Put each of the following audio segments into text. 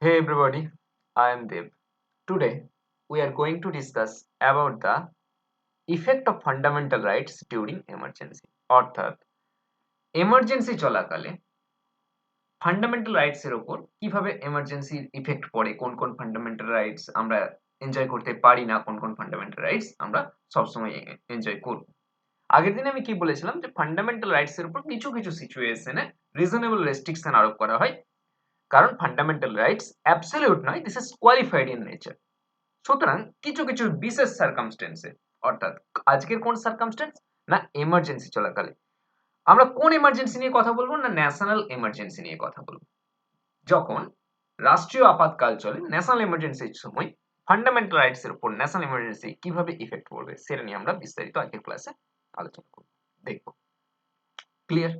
Hey everybody, I am Deb. Today we are going to discuss about the effect of fundamental rights during emergency. অর্থাৎ emergency চলাকালে fundamental rights এর উপর কিভাবে এমার্জেন্সির effect পড়ে, কোন কোন ফান্ডামেন্টাল রাইটস আমরা এনজয় করতে পারি না, কোন কোন ফান্ডামেন্টাল রাইটস আমরা সবসময় এনজয় করব। আগের দিন আমি কি বলেছিলাম যে ফান্ডামেন্টাল রাইটস এর উপর কিছু কিছু সিচুয়েশনে রিজনেবল রেস্ট্রিকশন আরোপ করা হয়, কারণ ফান্ডামেন্টাল রাইটস অ্যাবসলিউট নয়, this is qualified in nature. সুতরাং কিছু কিছু বিশেষ সার্কামস্টেন্সে, অর্থাৎ আজকের কোন সার্কামস্টেন্স না এমার্জেন্সি চলাকালে, আমরা কোন এমার্জেন্সি নিয়ে কথা বলবো না ন্যাশনাল এমার্জেন্সি নিয়ে কথা বলবো। যখন রাষ্ট্রীয় আপাতকাল চলে, ন্যাশনাল এমার্জেন্সির সময় ফান্ডামেন্টাল রাইটস এর উপর ন্যাশনাল এমার্জেন্সি কিভাবে ইফেক্ট পড়বে সেটা নিয়ে আমরা বিস্তারিত আজকের ক্লাসে আলোচনা করব, দেখব। ক্লিয়ার?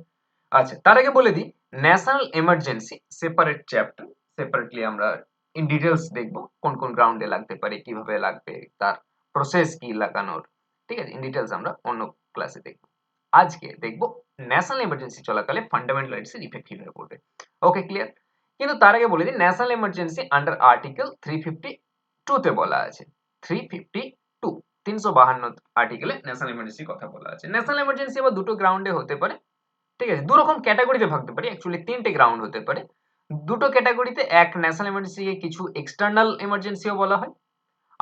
আচ্ছা, তার আগে বলে দিই national emergency separate chapter, separately আমরা ইন ডিটেলস দেখব কোন কোন গ্রাউন্ডে লাগতে পারে, কিভাবে লাগবে, তার প্রসেস কি লাগানোর, ঠিক আছে, ইন ডিটেলস আমরা অন্য ক্লাসে দেখব। আজকে দেখব ন্যাশনাল এমার্জেন্সি চলাকালে ফান্ডামেন্টাল রাইটস এর ইফেক্ট কিভাবে পড়বে। ওকে, ক্লিয়ার? কিন্তু তার আগে বলে দিই ন্যাশনাল এমার্জেন্সি আন্ডার আর্টিকেল 352 তে বলা আছে। 352 352 আর্টিকেলে ন্যাশনাল এমার্জেন্সির কথা বলা আছে। ন্যাশনাল এমার্জেন্সি আবার দুটো গ্রাউন্ডে হতে পারে, ঠিক আছে, দু রকম ক্যাটাগরিতে ভাগতে পারি, অ্যাকচুয়ালি তিনটে গ্রাউন্ড হতে পারে দুটো ক্যাটাগরিতে। এক, ন্যাশনাল এমার্জেন্সিকে কিছু এক্সটার্নাল এমার্জেন্সিও বলা হয়,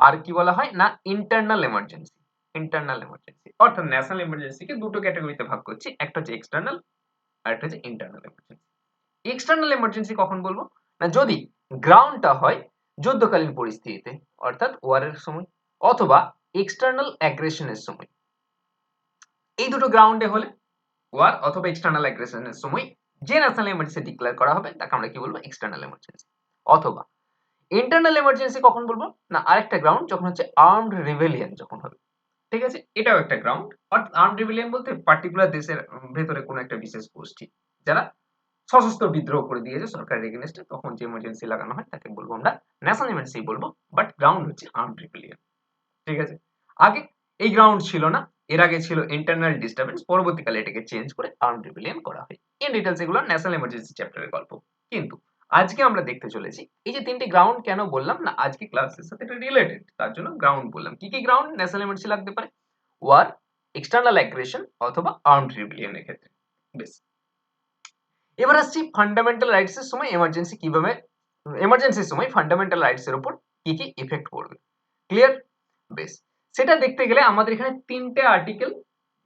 আর কি বলা হয় না ইন্টারনাল এমার্জেন্সি। ইন্টারনাল এমার্জেন্সি অর্থাৎ ন্যাশনাল এমার্জেন্সিকে দুটো ক্যাটাগরিতে ভাগ করছি, একটা হচ্ছে এক্সটার্নাল আর একটা হচ্ছে ইন্টারনাল এমার্জেন্সি। এক্সটার্নাল এমার্জেন্সি কখন বলবো না যদি গ্রাউন্ডটা হয় যুদ্ধকালীন পরিস্থিতিতে, অর্থাৎ ওয়ারের সময় অথবা এক্সটার্নাল অ্যাগ্রেশনের সময়। এই দুটো গ্রাউন্ডে হলে, ওয়ার অথবা এক্সটার্নাল অ্যাগ্রেশনের সময়, যে ন্যাশনাল এমার্জেন্সি ডিক্লেয়ার করা হবে তাকে আমরা কি বলবো এক্সটার্নাল এমার্জেন্সি। অথবা ইন্টারনাল এমার্জেন্সি কখন বলবো না আরেকটা গ্রাউন্ড যখন হচ্ছে আর্মড রিবেলিয়ন যখন হবে, ঠিক আছে, এটাও একটা গ্রাউন্ড। অর্থাৎ আর্মড রিবেলিয়ন বলতে পার্টিকুলার দেশের ভেতরে কোনো একটা বিশেষ গোষ্ঠী যারা সশস্ত্র বিদ্রোহ করে দিয়েছে সরকারের এগেইনস্টে, তখন যে এমার্জেন্সি লাগানো হয় তাকে বলবো আমরা ন্যাশনাল এমার্জেন্সি বলবো, বাট গ্রাউন্ড হচ্ছে আর্মড রিবেলিয়ন, ঠিক আছে। আগে এই গ্রাউন্ড ছিল না, এর আগে ছিল ইন্টারনাল ডিস্টারবেন্স, পরবর্তীকালে এটাকে চেঞ্জ করে আর্মড রিবেলিয়ন করা হয়। ইন ডিটেলস এগুলো ন্যাশনাল এমার্জেন্সি চ্যাপ্টারের গল্প। কিন্তু আজকে আমরা দেখতে চলেছি এই যে তিনটে গ্রাউন্ড কেন বললাম না আজকে ক্লাসের সাথে এটা রিলেটেড, তার জন্য গ্রাউন্ড বললাম। কি কি গ্রাউন্ড ন্যাশনাল এমার্জেন্সি লাগতে পারে? ওয়ার, এক্সটার্নাল অ্যাগ্রেশন অথবা আর্মড রিবেলিয়নের ক্ষেত্রে। বেশ, এবার আসছি ফান্ডামেন্টাল রাইটস এর সময় এমার্জেন্সি কিভাবে, এমার্জেন্সির সময় ফান্ডামেন্টাল রাইটস এর উপর কি কি ইফেক্ট পড়বে। ক্লিয়ার? বেশ, সেটা দেখতে গেলে আমাদের এখানে তিনটে আর্টিকেল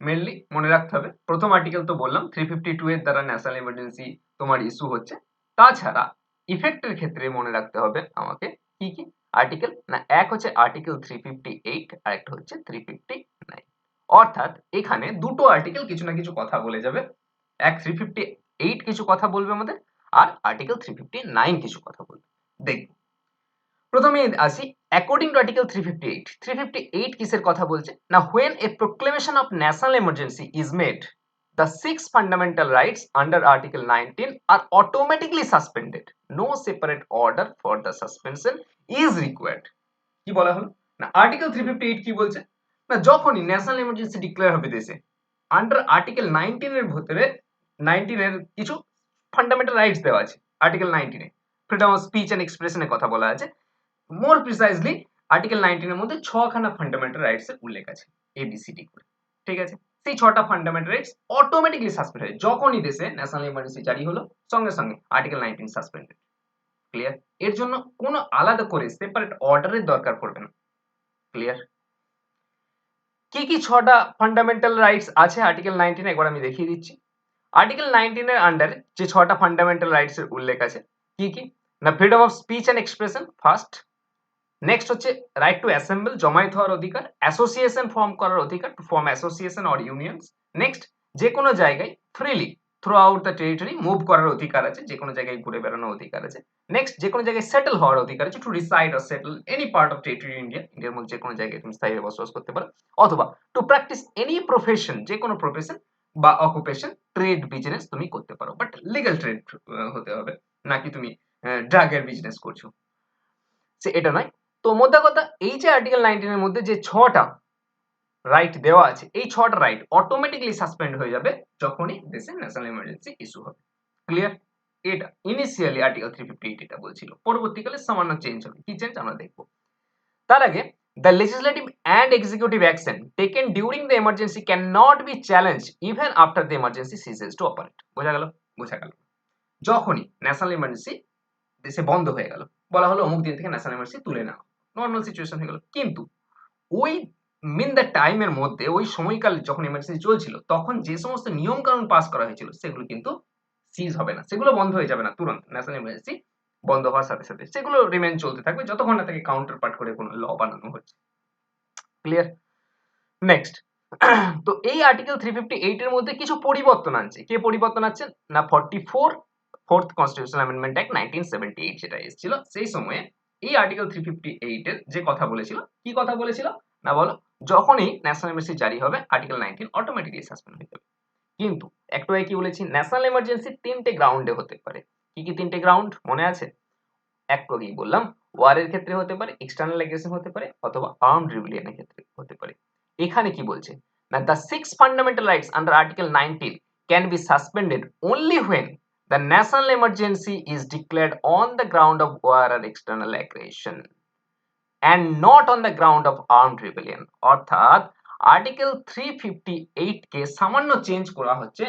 মেনলি মনে রাখতে হবে। প্রথম আর্টিকেল তো বললাম 352 এর দ্বারা ন্যাশনাল এমার্জেন্সি তোমার ইস্যু হচ্ছে। তাছাড়া ইফেক্টের ক্ষেত্রে মনে রাখতে হবে আমাকে কি কি আর্টিকেল না, এক হচ্ছে আর্টিকেল 358 আর একটা হচ্ছে 359। অর্থাৎ এখানে দুটো আর্টিকেল কিছু না কিছু কথা বলে যাবে। এক 358 কিছু কথা বলবে আমাদের, আর আর্টিকেল 359 কিছু কথা বলবে। দেখব, প্রথমে আসি অ্যাকর্ডিং টু আর্টিকেল 358। 358 কিসের কথা বলছে না, when a proclamation of national emergency is made, the six fundamental rights under article 19 are automatically suspended. No separate order for the suspension is required. কি বলা হলো না আর্টিকেল 358 কি বলছে না, যখনই ন্যাশনাল এমার্জেন্সি ডিক্লেয়ার হবে দেশে, আন্ডার আর্টিকেল 19 এর ভিতরে 19 এর কিছু ফান্ডামেন্টাল রাইটস দেওয়া আছে। আর্টিকেল 19 এ ফ্রিডম অফ স্পিচ এন্ড এক্সপ্রেশনের কথা বলা আছে। মোর প্রিসাইজলি আর্টিকেল 19 এর মধ্যে ছখানা ফান্ডামেন্টাল রাইটস এর উল্লেখ আছে এবিসিডি করে, ঠিক আছে। সেই ছটা ফান্ডামেন্টাল রাইটস অটোমেটিক্যালি সাসপেন্ড হয় যখনই দেশে ন্যাশনাল এমার্জেন্সি জারি হলো, সঙ্গে সঙ্গে আর্টিকেল 19 সাসপেন্ডেড। ক্লিয়ার? এর জন্য কোনো আলাদা করে সেপারেট অর্ডারের দরকার পড়বে না। ক্লিয়ার? কি কি ছটা ফান্ডামেন্টাল রাইটস আছে আর্টিকেল 19 একবার আমি দেখিয়ে দিচ্ছি। আর্টিকেল 19 এর আন্ডারে যে ছটা ফান্ডামেন্টাল রাইটস এর উল্লেখ আছে কি কি না, freedom of speech and expression first, next হচ্ছে রাইট টু অ্যাসেম্বল, জমায়েত হওয়ার অধিকার, অ্যাসোসিয়েশন ফর্ম করার অধিকার, to form association or unions. Next, যে কোনো জায়গায় freely throughout the territory move করার অধিকার আছে, যে কোনো জায়গায় ঘুরে বেড়ানোর অধিকার আছে। নেক্সট, যে কোনো জায়গায় সেটেল হওয়ার অধিকার আছে, to reside or settle any part of territory India, ইন্ডিয়ার মধ্যে যে কোনো জায়গায় তুমি স্থায়ীভাবে বসবাস করতে পারো। অথবা টু প্র্যাকটিস এনি প্রফেশন, যে কোনো প্রফেশন বা অকুপেশন, ট্রেড বিজনেস তুমি করতে পারো, বাট লিগ্যাল ট্রেড হতে হবে, নাকি তুমি ড্রাগের বিজনেস করছো, সে এটা নয়। তো মোদ্দা কথা এই যে আর্টিকেল 19 এর মধ্যে যে ছটা রাইট দেওয়া আছে, এই ছটা রাইট অটোমেটিক্যালি সাসপেন্ড হয়ে যাবে যখনই দেশে ন্যাশনাল এমার্জেন্সি ইস্যু হবে। ক্লিয়ার? এটা ইনিশিয়ালি আর্টিকেল 358 এটা বলছিল, পরবর্তীকালে সামান্য চেঞ্জ হবে, কি চেঞ্জ আমরা দেখবো। তার আগে the legislative and executive action taken during the emergency cannot be challenged even after the emergency ceases to operate। বোঝা গেল? বোঝা গেল। যখনই ন্যাশনাল ইমার্জেন্সি দেশে বন্ধ হয়ে গেল, বলা হলো অমুক দিন থেকে ন্যাশনাল ইমার্জেন্সি তুলে নাও, নর্মাল সিচুয়েশন হয়ে গেল, কিন্তু ওই দ্য টাইমের মধ্যে, ওই সময়কালে যখন ইমার্জেন্সি চলছিল, তখন যে সমস্ত নিয়ম কানুন পাস করা হয়েছিল সেগুলো কিন্তু সিজ হবে না, সেগুলো বন্ধ হয়ে যাবে না তুরন্ত। ন্যাশনাল ইমার্জেন্সি বন্ধ হওয়ার সাথে সাথে সেগুলো রিমেন চলতে থাকবে যতক্ষণ না তাকে কাউন্টার পার্ট করে কোনো ল বানানো হচ্ছে। ক্লিয়ার? নেক্সট, তো এই আর্টিকেল 358 এর মধ্যে কিছু পরিবর্তন আনছে। কে পরিবর্তন আনছে না? 4th কনস্টিটিউশনাল অ্যামেন্ডমেন্ট অ্যাক্ট 1978 যেটা এসেছিল, সেই সময়ে এই আর্টিকেল 358 এর যে কথা বলেছিল, কি কথা বলেছিল না বলো, যখনই ন্যাশনাল ইমার্জেন্সি জারি হবে আর্টিকেল 19 অটোমেটিক্যালি সাসপেন্ড হয়ে যাবে। কিন্তু একটু আগে কি বলেছি, ন্যাশনাল ইমার্জেন্সি তিনটে গ্রাউন্ডে হতে পারে। কি কি তিনটে গ্রাউন্ড মনে আছে? একটু আগেই বললাম, ওয়ারের ক্ষেত্রে হতে পারে, এক্সটার্নাল অ্যাগ্রেশন হতে পারে, অথবা আর্মড রিবেলিয়নের ক্ষেত্রে হতে পারে। এখানে কি বলছে না, the 6 fundamental rights under article 19 can be suspended only when the national emergency is declared on the ground of war or external aggression and not on the ground of armed rebellion। অর্থাৎ article 358 কে সামান্য change করা হচ্ছে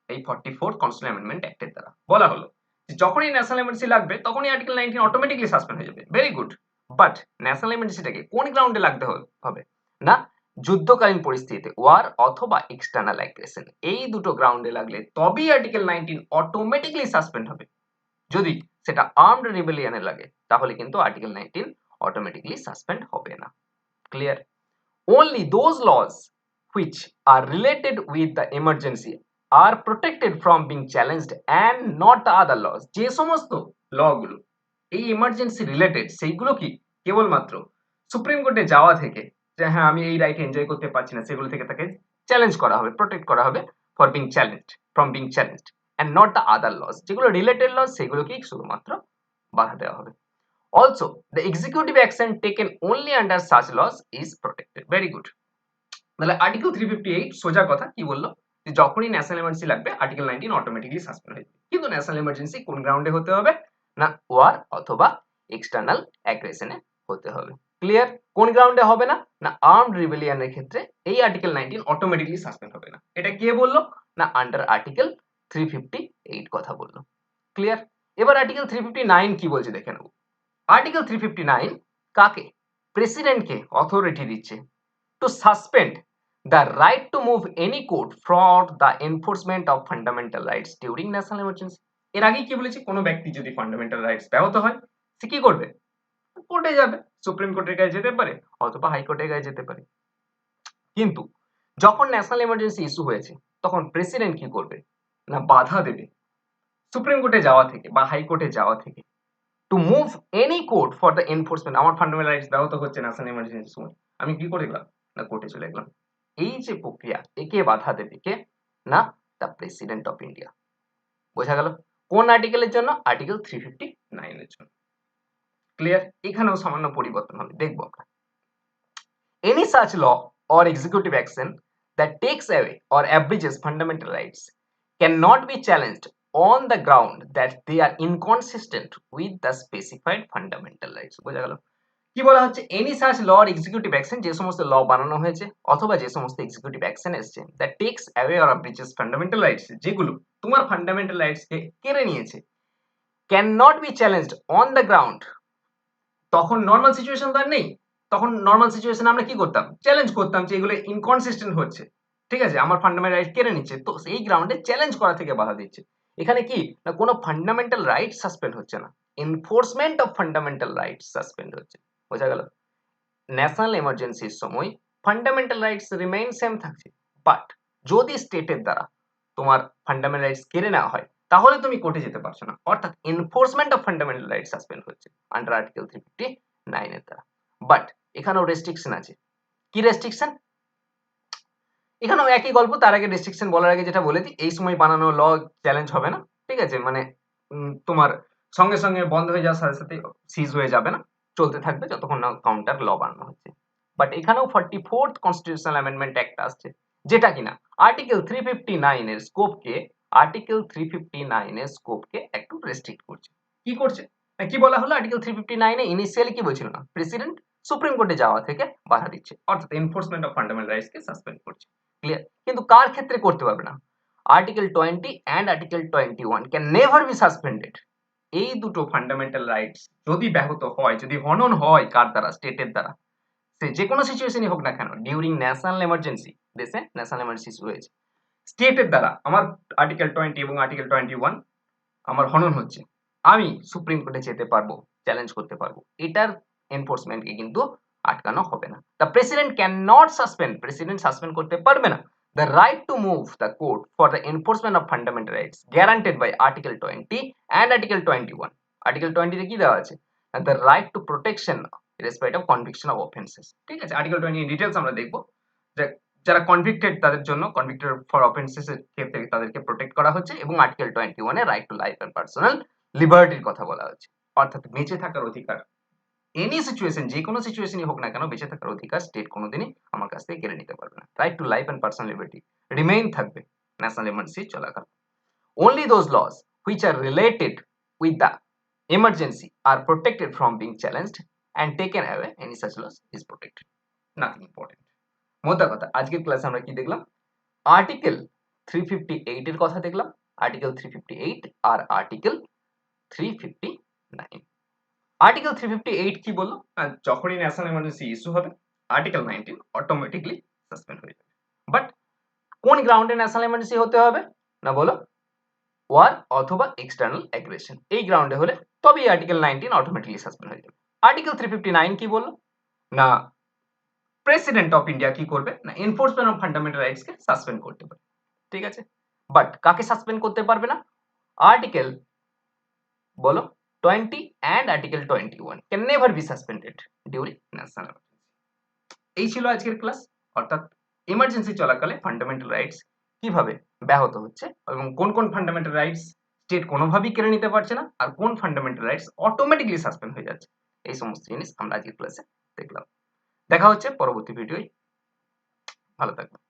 এই 44th constitutional amendment অ্যাক্টের দ্বারা। বলা হলো যে যখনই ন্যাশনাল ইমার্জেন্সি লাগবে তখনই আর্টিকেল 19 অটোমেটিক্যালি সাসপেন্ড হয়ে যাবে। ভেরি গুড, বাট ন্যাশনাল ইমার্জেন্সিটাকে কোন গ্রাউন্ডে লাগতে হবে না, যুদ্ধকালীন পরিস্থিতিতে, ওয়ার অথবা এক্সটার্নাল অ্যাগ্রেশন, এই দুটো গ্রাউন্ডে লাগলে তবেই আর্টিকেল 19 অটোমেটিক্যালি সাসপেন্ড হবে। যদি সেটা আর্মড রিবেলিয়নে লাগে তাহলে কিন্তু আর্টিকেল 19 অটোমেটিক্যালি সাসপেন্ড হবে না। Clear? only those laws which are related with the emergency are protected from being challenged and not the other laws। যে সমস্ত ল গুলো এই ইমার্জেন্সি রিলেটেড, সেইগুলো কি কেবলমাত্র সুপ্রিম কোর্টে যাওয়া থেকে, যে হ্যাঁ আমি এই রাইট এনজয় করতে পারছি না, সেগুলো থেকে তাকে চ্যালেঞ্জ করা হবে, প্রোটেক্ট করা হবে for being challenged, from being challenged, and not the other laws. যেগুলো রিলেটেড লস সেগুলোকেই শুধুমাত্র বাধা দেওয়া হবে। Also, the executive action taken only under such laws is protected। Very good। তাহলে আর্টিকেল 358 সোজা কথা কি বললো, যে যখনই ন্যাশনাল ইমার্জেন্সি লাগবে আর্টিকেল 19 অটোমেটিক্যালি সাসপেন্ড হয়ে যাবে। কিন্তু ন্যাশনাল ইমার্জেন্সি কোন গ্রাউন্ডে হতে হবে না, ওয়ার অথবা এক্সটার্নাল অ্যাগ্রেশনে হতে হবে। ক্লিয়ার? কোন গ্রাউন্ডে হবে না না, আর্মড রিবেলিয়নের ক্ষেত্রে এই আর্টিকেল 19 অটোমেটিক্যালি সাসপেন্ড হবে না। এটা কে বললো না, আন্ডার আর্টিকেল 358 কথা বললো। ক্লিয়ার? এবার আর্টিকেল 359 কি বলছে দেখে নেব। আর্টিকেল 359 কাকে, প্রেসিডেন্টকে অথরিটি দিচ্ছে to suspend the right to move any court for the enforcement of fundamental rights during national emergency। এর আগে কি বলেছি, কোনো ব্যক্তি যদি ফান্ডামেন্টাল রাইটস ব্যাহত হয় সে কি করবে, কোর্টে যাবে, সুপ্রিম কোর্টের কাছে যেতে পারে অথবা হাইকোর্টের কাছে যেতে পারে। কিন্তু যখন ন্যাশনাল এমার্জেন্সি ইস্যু হয়েছে তখন প্রেসিডেন্ট কি করবে না, বাধা দেবে সুপ্রিম কোর্টে যাওয়া থেকে বা হাইকোর্টে যাওয়া থেকে, to move any court for the enforcement. আমার ফান্ডামেন্টাল রাইটস ব্যাহত হচ্ছে ন্যাশনাল এমার্জেন্সির সময়, আমি কি করে গেলাম না, কোর্টে চলে গেলাম। এই যে প্রক্রিয়া, একে বাধা দেবে কে না, দ্য প্রেসিডেন্ট অফ ইন্ডিয়া। বোঝা গেল? কোন আর্টিকেলের জন্য? আর্টিকেল 359 এর জন্য। ক্লিয়ার? এখানেও সামান্য পরিবর্তন হবে, দেখবো আমরা। Any such law or executive action that takes away or abridges fundamental rights can not be challenged on the ground that they are inconsistent with the specified fundamental rights। বোঝা গেল? কি বলা হচ্ছে, any such law or executive action, যে সমস্ত law বানানো হয়েছে অথবা যে সমস্ত এক্সিকিউটিভ অ্যাকশন এসেছে, that takes away or breaches fundamental rights, যেগুলো তোমার ফান্ডামেন্টাল রাইটস কে কেড়ে নিয়েছে, can not be challenged on the ground. তখন নর্মাল সিচুয়েশন তো আর নেই, তখন নর্মাল সিচুয়েশনে আমরা কি করতাম, চ্যালেঞ্জ করতাম যে এগুলো ইনকনসিস্টেন্ট হচ্ছে, ঠিক আছে, আমার ফান্ডামেন্টাল রাইট কেড়ে নিচ্ছে, তো এই গ্রাউন্ডে চ্যালেঞ্জ করা থেকে বাধা দিচ্ছে। এখানে কি না, কোনো ফান্ডামেন্টাল রাইট সাসপেন্ড হচ্ছে না, enforcement of fundamental right suspend হচ্ছে। বোঝা গেল? ন্যাশনাল এমার্জেন্সির সময় ফান্ডামেন্টাল রাইটস রিমেইন সেম থাকছে, বাট যদি স্টেটের দ্বারা তোমার ফান্ডামেন্টাল রাইটস কেড়ে নেওয়া হয় তাহলে তুমি কোর্টে যেতে পারছো না, অর্থাৎ enforcement of fundamental rights suspend হচ্ছে আন্ডার আর্টিকেল 359 এর দ্বারা। বাট এখানেও রেস্ট্রিকশন আছে। কি রেস্ট্রিকশন? এখানেও একই গল্প, তার আগে রেস্ট্রিকশন বলার আগে যেটা বলে দিই, এই সময় বানানো ল চ্যালেঞ্জ হবে না, ঠিক আছে, মানে তোমার সঙ্গে সঙ্গে বন্ধ হয়ে যাওয়ার সাথে সাথে সিজ হয়ে যাবে না, চলতে থাকবে যতক্ষণ না কাউন্টার ল বানানো হচ্ছে। বাট এখানেও 44th কনস্টিটিউশনাল অ্যামেন্ডমেন্ট অ্যাক্ট আসছে, যেটা কিনা আর্টিকেল 359 এর স্কোপকে আর্টিকেল 359 এর স্কোপকে একটু রেস্ট্রিক্ট করছে। কি করছে, কি বলা হলো আর্টিকেল 359 এ ইনিশিয়ালি কি বলছিল না, প্রেসিডেন্ট সুপ্রিম কোর্টে যাওয়া থেকে বাধা দিচ্ছে, অর্থাৎ এনফোর্সমেন্ট অফ ফান্ডামেন্টাল রাইটস কে সাসপেন্ড করছে। ক্লিয়ার? কিন্তু কার ক্ষেত্রে করতে পারবে না? Article 20 and article 21 can never be suspended. এই দুটো ফান্ডামেন্টাল রাইটস যদি ব্যাহত হয়, যদি হনন হয় কার দ্বারা, স্টেটের দ্বারা, সে যে কোনো সিচুয়েশনই হোক না কেন, ডিউরিং ন্যাশনাল এমার্জেন্সি, দেশে ন্যাশনাল এমার্জেন্সি হয়েছে, স্টেটের দ্বারা আমার আর্টিকেল 20 এবং আর্টিকেল 21 আমার হনন হচ্ছে, আমি সুপ্রিম কোর্টে যেতে পারবো, চ্যালেঞ্জ করতে পারবো, এটার এনফোর্সমেন্টকে কিন্তু আটকানো হবে না। The president can not suspend, president suspend করতে পারবে না the right to move the court for the enforcement of fundamental rights guaranteed by article 20 and article 21। Article 20 তে কি দেওয়া আছে? The right to protection respect of conviction of offences. ঠিক আছে, article 20 in details আমরা দেখবো যে যারা কনভিক্টেড তাদের জন্য, কনভিক্টেড ফর অফেন্সেস এর ক্ষেত্রে তাদেরকে প্রোটেক্ট করা হচ্ছে, এবং আর্টিকেল 21 এ right to life and personal লিবার্টির কথা বলা হচ্ছে, অর্থাৎ বেঁচে থাকার অধিকার। এনি সিচুয়েশন, যে কোনো সিচুয়েশনই হোক না কেন, বেঁচে থাকার অধিকার স্টেট কোনোদিনই আমার কাছ থেকে কেড়ে নিতে পারবে না। Right to life and personal liberty remain থাকবে ন্যাশনাল এমার্জেন্সি চলাকালীন। Only those laws which are related with the emergency are protected from being challenged, and taken away any such laws is protected. Nothing important. মোদ্দা কথা, আজকের ক্লাসে আমরা কি দেখলাম? Article 358 এর কথা দেখলাম, আর্টিকেল 358 আর আর্টিকেল 359। আর্টিকেল 358 কি বললো? যখনই ন্যাশনাল এমার্জেন্সি ইস্যু হবে, আর্টিকেল 19 অটোমেটিকলি সাসপেন্ড হয়ে যাবে। বাট কোন গ্রাউন্ডে ন্যাশনাল এমার্জেন্সি হতে হবে না বলো? ওয়ার অথবা এক্সটার্নাল অ্যাগ্রেশন, এই গ্রাউন্ডে হলে তবেই আর্টিকেল 19 অটোমেটিকলি সাসপেন্ড হয়ে যাবে। আর্টিকেল 359 কি বললো? না প্রেসিডেন্ট অফ ইন্ডিয়া কি করবে না, এনফোর্সমেন্ট অফ ফান্ডামেন্টাল রাইটস কে সাসপেন্ড করতে পারে। ঠিক আছে, বাট কাকে সাসপেন্ড করতে পারবে না? আর্টিকেল বলো 20 and article 21 can never be suspended during national emergency. এই ছিল আজকের ক্লাস, অর্থাৎ এমার্জেন্সি চলাকালে ফান্ডামেন্টাল রাইটস কিভাবে ব্যাহত হচ্ছে, এবং কোন কোন ফান্ডামেন্টাল রাইটস স্টেট কোনোভাবেই কেড়ে নিতে পারছে না, আর কোন ফান্ডামেন্টাল রাইটস অটোমেটিকলি সাসপেন্ড হয়ে যাচ্ছে, এই সমস্ত জিনিস আমরা আজকের ক্লাসে দেখলাম। দেখা হচ্ছে পরবর্তী ভিডিওয়, ভালো থাকবেন।